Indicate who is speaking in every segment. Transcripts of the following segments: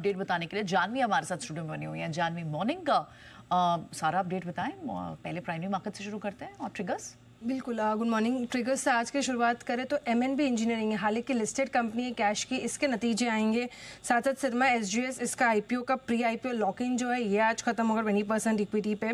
Speaker 1: Update बताने के लिए जानवी हमारे साथ स्टूडियो में बनी हुई है। जानवी, मॉर्निंग का सारा अपडेट बताएं। पहले प्राइमरी मार्केट से शुरू करते हैं और ट्रिगर्स।
Speaker 2: बिल्कुल, गुड मॉर्निंग। ट्रिगर्स से आज की शुरुआत करें तो एमएनबी इंजीनियरिंग है, हाल की लिस्टेड कंपनी है कैश की, इसके नतीजे आएंगे। साथ साथ सिरमा एसजीएस, इसका आईपीओ का प्री आईपीओ लॉक इन जो है ये आज खत्म होगा 20% इक्विटी पे।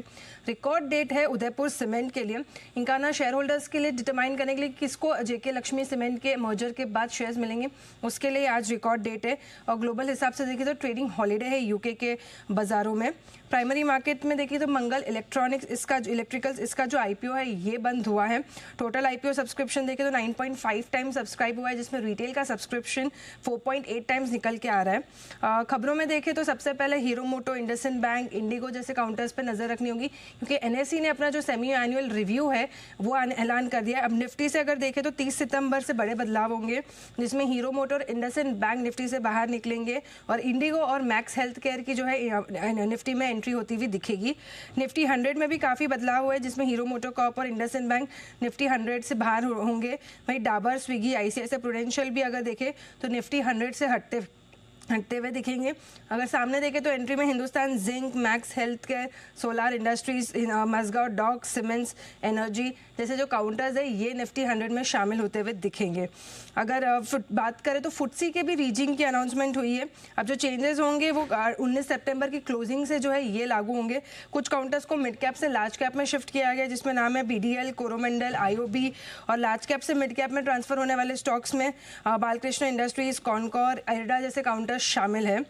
Speaker 2: रिकॉर्ड डेट है उदयपुर सीमेंट के लिए। इनका ना शेयर होल्डर्स के लिए डिटरमाइन करने के लिए किसको जेके लक्ष्मी सीमेंट के मर्जर के बाद शेयर्स मिलेंगे, उसके लिए आज रिकॉर्ड डेट है। और ग्लोबल हिसाब से देखिए तो ट्रेडिंग हॉलीडे है यूके के बाजारों में। प्राइमरी मार्केट में देखिए तो मंगल इलेक्ट्रॉनिक्स, इसका इलेक्ट्रिकल्स, इसका जो आईपीओ है ये बंद हुआ है। टोटल आईपीओ सब्सक्रिप्शन देखें तो 9.5 टाइम्स सब्सक्राइब हुआ है, जिसमें रिटेल का सब्सक्रिप्शन 4.8 टाइम्स निकल के आ रहा है। खबरों में देखें तो सबसे पहले हीरो मोटो, इंडसइंड बैंक, इंडिगो जैसे काउंटर्स पर नजर रखनी होगी, क्योंकि एनएसई ने अपना जो सेमी एनुअल रिव्यू है वो ऐलान कर दिया है। अब निफ्टी से अगर देखें तो 30 सितंबर से बड़े बदलाव होंगे, जिसमें hero motor, IndusInd bank Nifty से बाहर निकलेंगे और इंडिगो और मैक्स हेल्थ केयर की जो है निफ्टी में एंट्री होती हुई दिखेगी। निफ्टी 100 में भी काफ़ी बदलाव हुआ है, जिसमें हीरो मोटर कॉर्प और इंडसइंड बैंक निफ्टी 100 से बाहर होंगे। वहीं डाबर, स्विगी, आईसीआईसीआई प्रूडेंशियल भी अगर देखें तो निफ्टी 100 से हटते हुए दिखेंगे। अगर सामने देखें तो एंट्री में Hindustan zinc, Max Healthcare, Solar Industries, Mazagon dock, cements, energy जैसे जो काउंटर्स है ये निफ्टी 100 में शामिल होते हुए दिखेंगे। अगर बात करें तो फुटसी के भी रीजिंग की अनाउंसमेंट हुई है। अब जो चेंजेस होंगे वो 19 सितंबर की क्लोजिंग से जो है ये लागू होंगे। कुछ काउंटर्स को मिड कैप से लार्ज कैप में शिफ्ट किया गया, जिसमें नाम है बीडीएल, कोरोमंडल, आईओबी। और लार्ज कैप से मिड कैप में ट्रांसफर होने वाले स्टॉक्स में बालकृष्ण इंडस्ट्रीज, कॉनकॉर, एरडा जैसे काउंटर्स शामिल है।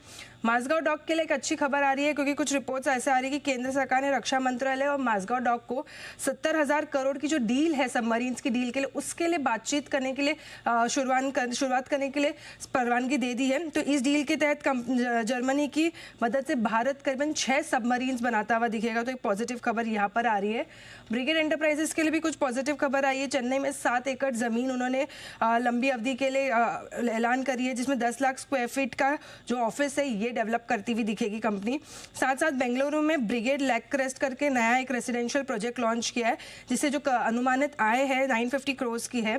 Speaker 2: माजगांव डॉक के लिए एक अच्छी खबर आ रही है, क्योंकि कुछ रिपोर्ट्स ऐसे आ रही है कि केंद्र सरकार ने रक्षा मंत्रालय और माजगांव डॉक को 70,000 करोड़ की जो डील है सबमरीन्स की डील के लिए, उसके लिए बातचीत करने के लिए शुरुआत करने के लिए परवानगी दे दी है। तो इस डील के तहत जर्मनी की मदद से भारत करीबन 6 सबमरीन्स बनाता हुआ दिखेगा। तो एक पॉजिटिव खबर यहाँ पर आ रही है। ब्रिगेड एंटरप्राइजेस के लिए भी कुछ पॉजिटिव खबर आई है। चेन्नई में 7 एकड़ जमीन उन्होंने लंबी अवधि के लिए ऐलान करी है, जिसमें 10 लाख स्क्वायर फीट का जो ऑफिस है ये डेवलप करती हुई दिखेगी कंपनी। साथ साथ बेंगलुरु में ब्रिगेड लैकक्रेस्ट करके नया एक रेसिडेंशियल प्रोजेक्ट लॉन्च किया है, जिससे जो अनुमानित आय है 950 करोड़ की है।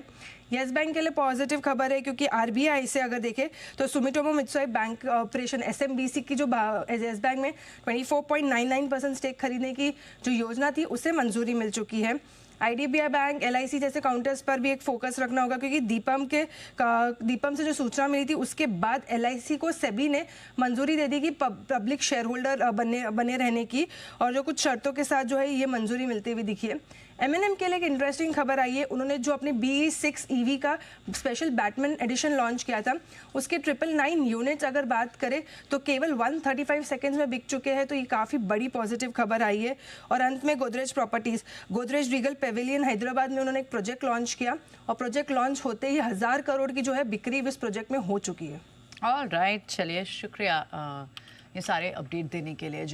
Speaker 2: येस बैंक के लिए पॉजिटिव खबर है, क्योंकि आरबीआई से अगर देखें तो Sumitomo Mitsui bank operation SMBC की जो येस बैंक में 24.99% स्टेक खरीदने की जो योजना थी उसे मंजूरी मिल चुकी है। आईडीबीआई बैंक, एलआईसी जैसे काउंटर्स पर भी एक फोकस रखना होगा, क्योंकि दीपम से जो सूचना मिली थी उसके बाद एलआईसी को सेबी ने मंजूरी दे दी कि पब्लिक शेयर होल्डर बने रहने की, और जो कुछ शर्तों के साथ जो है ये मंजूरी मिलती हुई दिखी है। एमएनएम के लिए एक इंटरेस्टिंग खबर आई है। उन्होंने जो अपने BE6 EV का स्पेशल बैटमैन एडिशन लॉन्च किया था, उसके 999 यूनिट्स अगर बात करें तो केवल 135 सेकेंड्स में बिक चुके हैं। तो ये काफ़ी बड़ी पॉजिटिव खबर आई है। और अंत में Godrej properties, Godrej Regal Pavilion Hyderabad में उन्होंने एक प्रोजेक्ट लॉन्च किया, और प्रोजेक्ट लॉन्च होते ही 1000 करोड़ की जो है बिक्री इस प्रोजेक्ट में हो चुकी है।
Speaker 1: ऑलराइट, चलिए शुक्रिया ये सारे अपडेट देने के लिए।